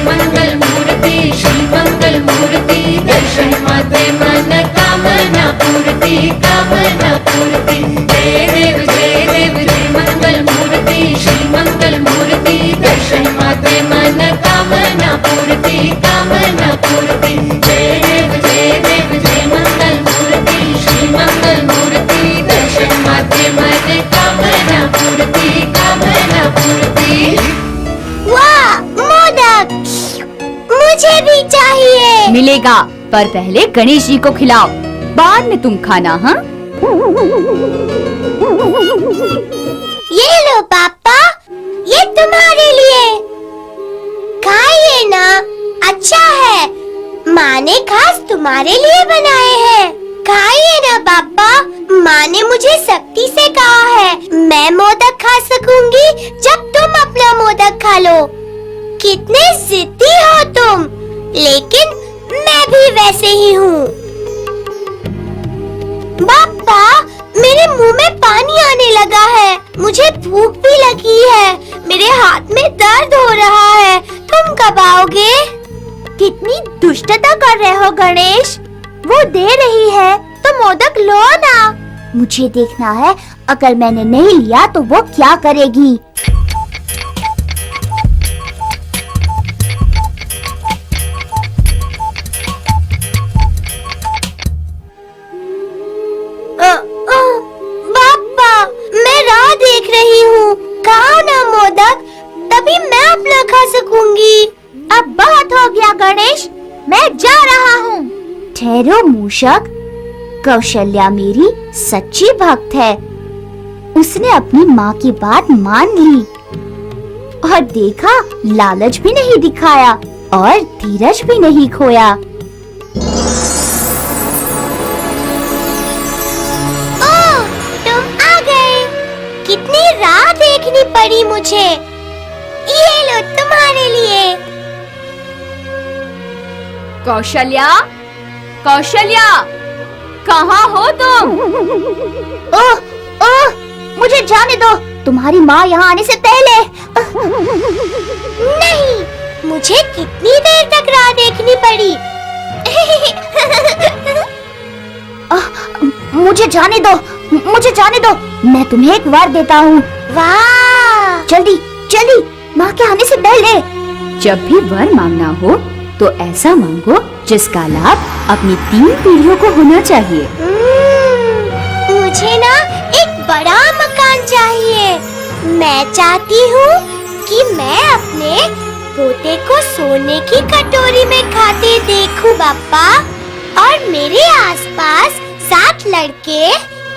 मंगल मूर्ति, श्री मंगल मूर्ति। दर्शन मात्रे मन कामना पूर्ति, कामना पूर्ति। जय देव जय मंगल मूर्ति, श्री मंगल मूर्ति। दर्शन मात्रे मन कामना पूर्ति, कामना पूर्ति। जय देव जय मंगल मूर्ति, श्री मंगल मूर्ति। दर्शन मात्रे मन कामना पूर्ति, कामना पूर्ति। मिलेगा, पर पहले गणेश जी को खिलाओ, बाद में तुम खाना। हाँ, ये लो पापा, ये तुम्हारे लिए। खाइए ना, अच्छा है। माँ ने खास तुम्हारे लिए बनाए हैं। खाइए ना पापा, माँ ने मुझे सख्ती से कहा है मैं मोदक खा सकूंगी जब तुम अपना मोदक खा लो। कितने जिद्दी हो तुम, लेकिन मैं भी वैसे ही हूँ। पापा, मेरे मुंह में पानी आने लगा है, मुझे भूख भी लगी है, मेरे हाथ में दर्द हो रहा है। तुम कब आओगे? कितनी दुष्टता कर रहे हो गणेश, वो दे रही है तो मोदक लो ना। मुझे देखना है, अगर मैंने नहीं लिया तो वो क्या करेगी। पापा, मैं राह देख रही हूँ, खाओ ना मोदक, तभी मैं अपना खा सकूंगी। अब बहुत हो गया गणेश, मैं जा रहा हूँ। ठहरो मूषक, कौशल्या मेरी सच्ची भक्त है। उसने अपनी माँ की बात मान ली और देखा, लालच भी नहीं दिखाया और धीरज भी नहीं खोया। ओह, तुम आ गए। कितनी राह देखनी पड़ी मुझे। ये लो तुम्हारे लिए। कौशल्या, कौशल्या, कहाँ हो तुम? ओह, ओह, मुझे जाने दो, तुम्हारी माँ यहाँ आने से पहले। नहीं, मुझे कितनी देर तक राह देखनी पड़ी। मुझे जाने दो, मुझे जाने दो, मैं तुम्हें एक वर देता हूँ। वाह! जल्दी, जल्दी, माँ के आने से पहले। जब भी वर मांगना हो तो ऐसा मांगो जिसका लाभ अपनी 3 पीढ़ियों को होना चाहिए। मुझे ना एक बड़ा मकान चाहिए। मैं चाहती हूँ कि मैं अपने पोते को सोने की कटोरी में खाते देखूं पापा, और मेरे आसपास 7 लड़के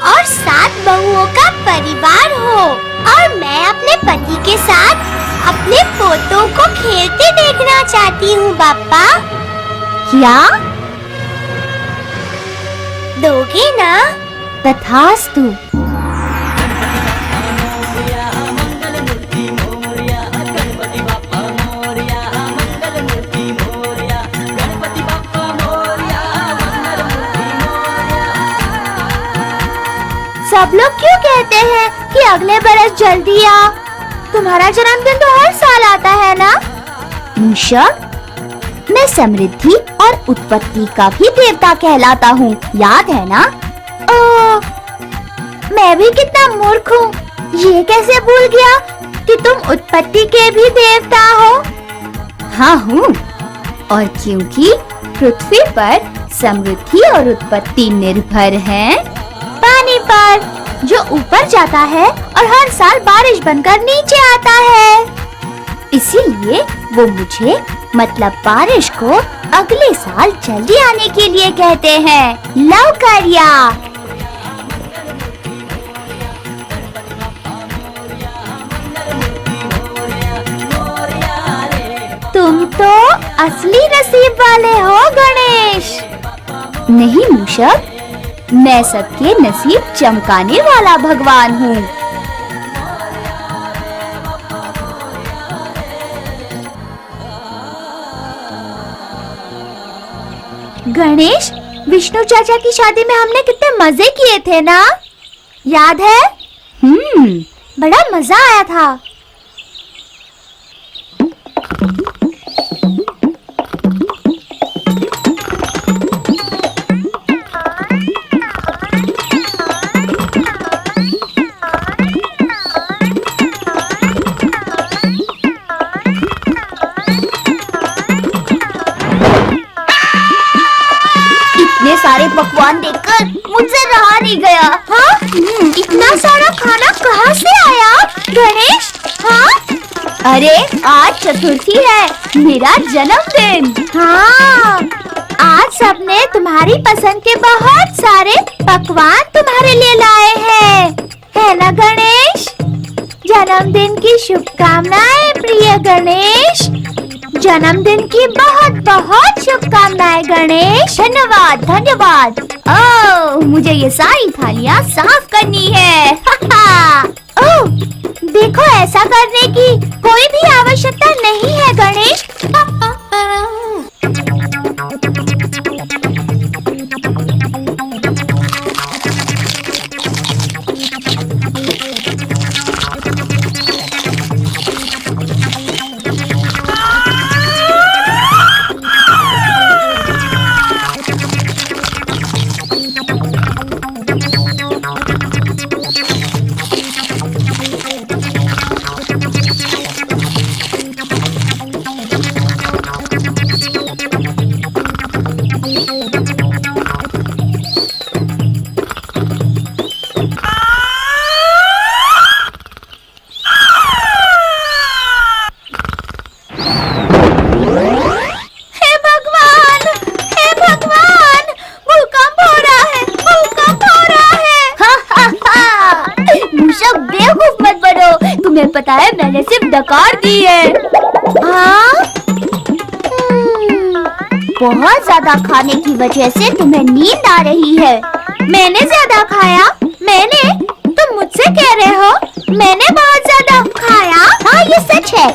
और 7 बहुओं का परिवार हो, और मैं अपने पति के साथ अपने पोतों को खेलते देखना चाहती हूँ पापा। क्या दोगे ना? तथास्तु। सब लोग क्यों कहते हैं कि अगले बरस जल्दी आ? तुम्हारा जन्मदिन तो हर साल आता है ना? मूषक, मैं समृद्धि और उत्पत्ति का भी देवता कहलाता हूँ, याद है ना? ओह, मैं भी कितना मूर्ख हूँ, ये कैसे भूल गया कि तुम उत्पत्ति के भी देवता हो? हाँ हूँ, और क्योंकि पृथ्वी पर समृद्धि और उत्पत्ति निर्भर हैं पानी पर, जो ऊपर जाता है और हर साल बारिश बनकर नीचे आता है। इसीलिए वो मुझे, मतलब बारिश को, अगले साल जल्दी आने के लिए कहते हैं। लौकरिया। तुम तो असली नसीब वाले हो गणेश। नहीं मूषक, मैं सबके नसीब चमकाने वाला भगवान हूँ। गणेश, विष्णु चाचा की शादी में हमने कितने मजे किए थे ना, याद है? बड़ा मजा आया था। सारे पकवान देखकर मुझसे रहा नहीं गया। हाँ? इतना सारा खाना कहाँ से आया गणेश? हाँ? अरे आज चतुर्थी है, मेरा जन्मदिन। हाँ, आज सबने तुम्हारी पसंद के बहुत सारे पकवान तुम्हारे लिए लाए हैं, है ना गणेश? जन्मदिन की शुभकामनाएं प्रिय गणेश। जन्मदिन की बहुत बहुत शुभकामनाएं गणेश। धन्यवाद धन्यवाद। ओह, मुझे ये सारी थालियाँ साफ करनी है। ओह, देखो ऐसा करने की कोई भी आवश्यकता नहीं है गणेश। पता है मैंने सिर्फ डकार दी है। हाँ? बहुत ज्यादा खाने की वजह से तुम्हें नींद आ रही है। मैंने ज्यादा खाया? मैंने? तुम मुझसे कह रहे हो मैंने बहुत ज्यादा खाया? हाँ, ये सच है,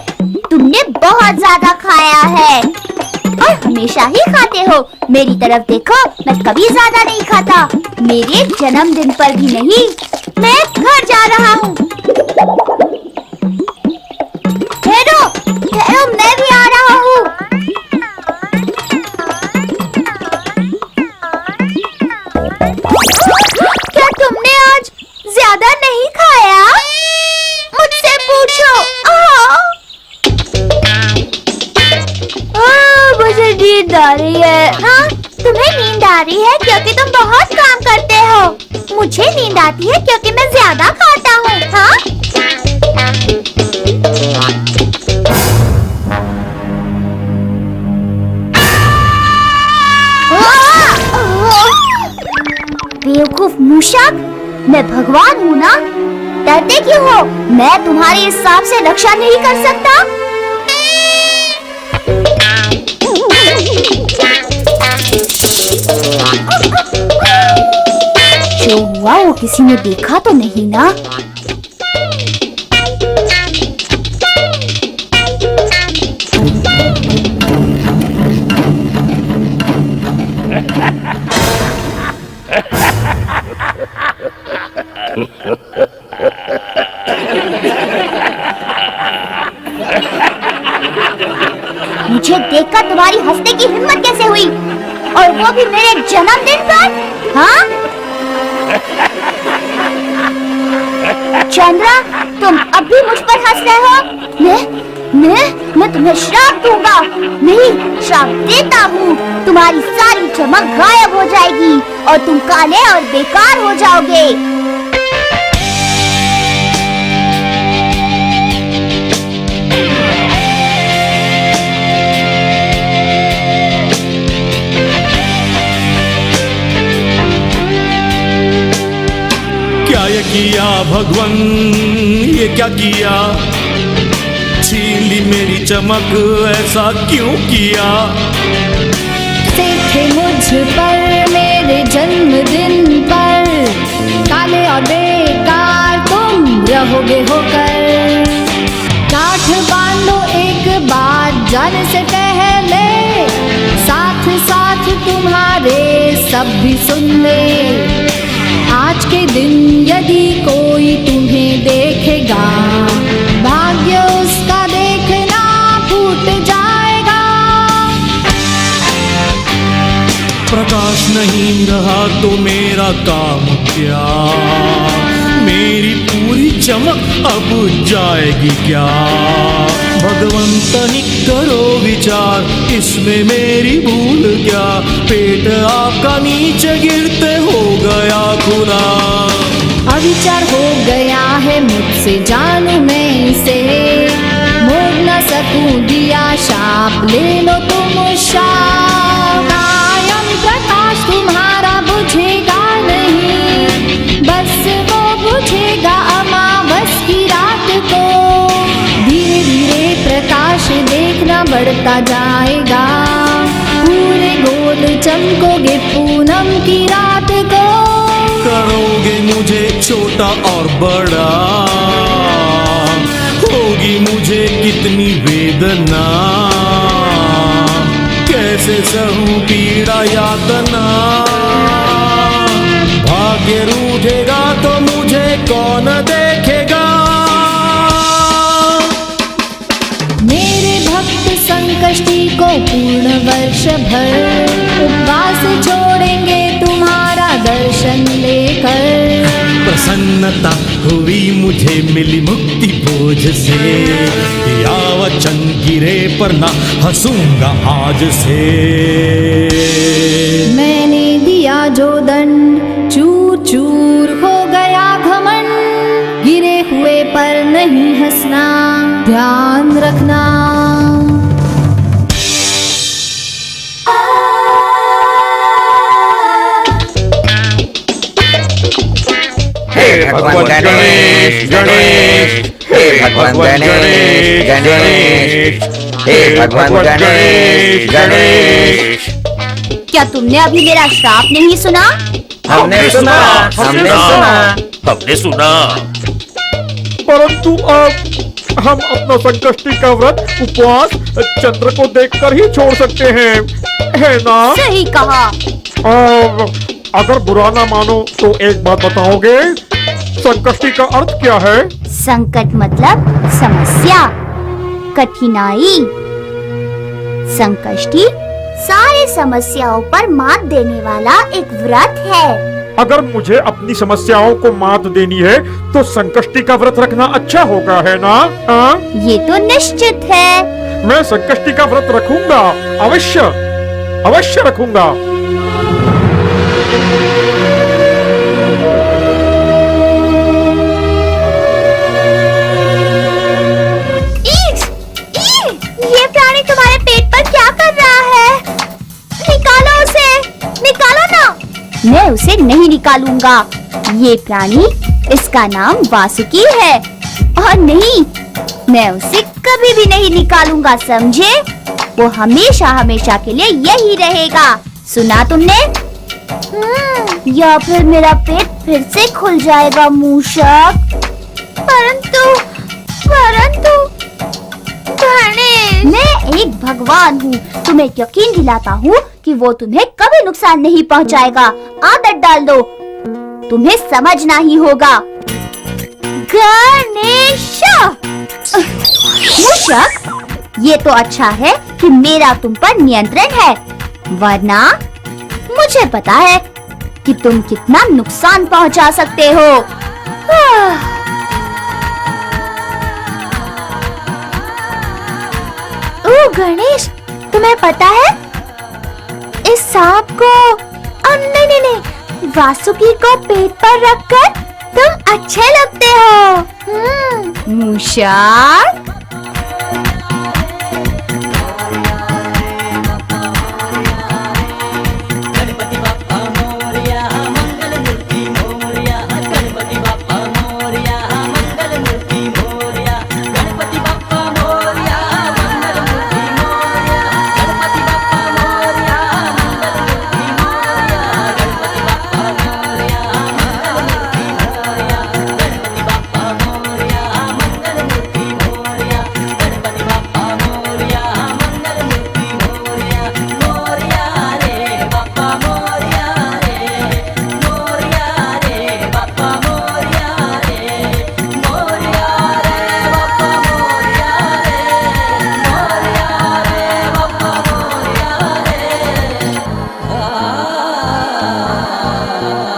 तुमने बहुत ज्यादा खाया है और हमेशा ही खाते हो। मेरी तरफ देखो, मैं कभी ज्यादा नहीं खाता, मेरे जन्मदिन पर भी नहीं। मैं घर जा रहा हूँ। ठहरो, मैं भी आ रहा हूँ। क्या तुमने आज ज्यादा नहीं खाया? मुझसे पूछो। मुझे नींद आ रही है। हाँ, तुम्हें नींद आ रही है क्योंकि तुम बहुत काम करते हो। मुझे नींद आती है क्योंकि मैं ज्यादा खाता हूँ। हाँ? बेवकूफ मूषक, मैं भगवान हूँ ना, डरते क्यों हो? मैं तुम्हारे हिसाब से रक्षा नहीं कर सकता। जो हुआ वो किसी ने देखा तो नहीं ना? मुझे देखकर तुम्हारी हंसने की हिम्मत कैसे हुई, और वो भी मेरे जन्मदिन पर? हाँ? चंद्रा, तुम अब भी मुझ पर हंस रहे हो? मैं तुम्हें श्राप दूंगा। नहीं, श्राप देता हूँ। तुम्हारी सारी चमक गायब हो जाएगी और तुम काले और बेकार हो जाओगे। क्या किया भगवान, ये क्या किया? छीन ली मेरी चमक, ऐसा क्यों किया? थे मुझ पर मेरे जन्मदिन पर, काले और बेकार तुम रहोगे होकर। गांठ बांधो एक बार जाने से पहले, साथ साथ तुम्हारे सब भी सुन ले। आज के दिन यदि कोई तुम्हें देखेगा, भाग्य उसका देखना फूट जाएगा। प्रकाश नहीं रहा तो मेरा काम क्या? मेरी पूरी चमक अब जाएगी क्या? भगवान तनिक करो विचार, इसमें मेरी भूल क्या? पेट आपका नीचे गिरते हो गया खुला। अविचार हो गया है मुझसे, जानू मैं इसे मोड़ न सकूं दिया शाप, ले लो तुम शाप। बढ़ता जाएगा, पूरे गोद चमकोगे पूनम की रात को। करोगे मुझे छोटा और बड़ा, होगी मुझे कितनी वेदना, कैसे सहूं पीड़ा यातना। भाग्य रूठेगा तो मुझे कौन देखेगा। मेरे भक्त संकष्टी को पूर्ण वर्ष भर उपवास छोड़ेंगे तुम्हारा दर्शन लेकर। प्रसन्नता हुई मुझे मिली मुक्ति बोझ से, या वचन गिरे पर ना हंसूंगा आज से। मैंने दिया जो दंड चूर चूर हो गया घमंड, गिरे हुए पर नहीं हंसना ध्यान रखना। हे भगवान गणेश गणेश, हे भगवान गणेश गणेश, हे भगवान गणेश गणेश। क्या तुमने अभी मेरा श्राप नहीं सुना? हमने सुना, हमने सुना, हमने सुना। परंतु अब हम अपना संकष्टी का व्रत उपवास चंद्र को देखकर ही छोड़ सकते हैं, है ना? सही कहा। अगर बुरा ना मानो तो एक बात बताओगे, संकष्टी का अर्थ क्या है? संकट मतलब समस्या, कठिनाई। संकष्टी सारे समस्याओं पर मात देने वाला एक व्रत है। अगर मुझे अपनी समस्याओं को मात देनी है तो संकष्टी का व्रत रखना अच्छा होगा, है ना? ये तो निश्चित है। मैं संकष्टी का व्रत रखूंगा, अवश्य अवश्य रखूंगा। ये प्राणी तुम्हारे पेट पर क्या कर रहा है? निकालो उसे, निकालो ना। मैं उसे नहीं निकालूंगा। ये प्राणी, इसका नाम वासुकी है, और नहीं, मैं उसे कभी भी नहीं निकालूंगा, समझे? वो हमेशा हमेशा के लिए यही रहेगा। सुना तुमने? या फिर मेरा पेट फिर से खुल जाएगा मूषक। परंतु मैं एक भगवान हूँ, तुम्हें यकीन दिलाता हूँ कि वो तुम्हें कभी नुकसान नहीं पहुँचाएगा। आदत डाल दो, तुम्हें समझना ही होगा। गणेश मूषक, ये तो अच्छा है कि मेरा तुम पर नियंत्रण है, वरना मुझे पता है कि तुम कितना नुकसान पहुंचा सकते हो। ओ गणेश, तुम्हें पता है, इस सांप को, नहीं, वासुकी को पेट पर रखकर तुम अच्छे लगते हो। मूषक,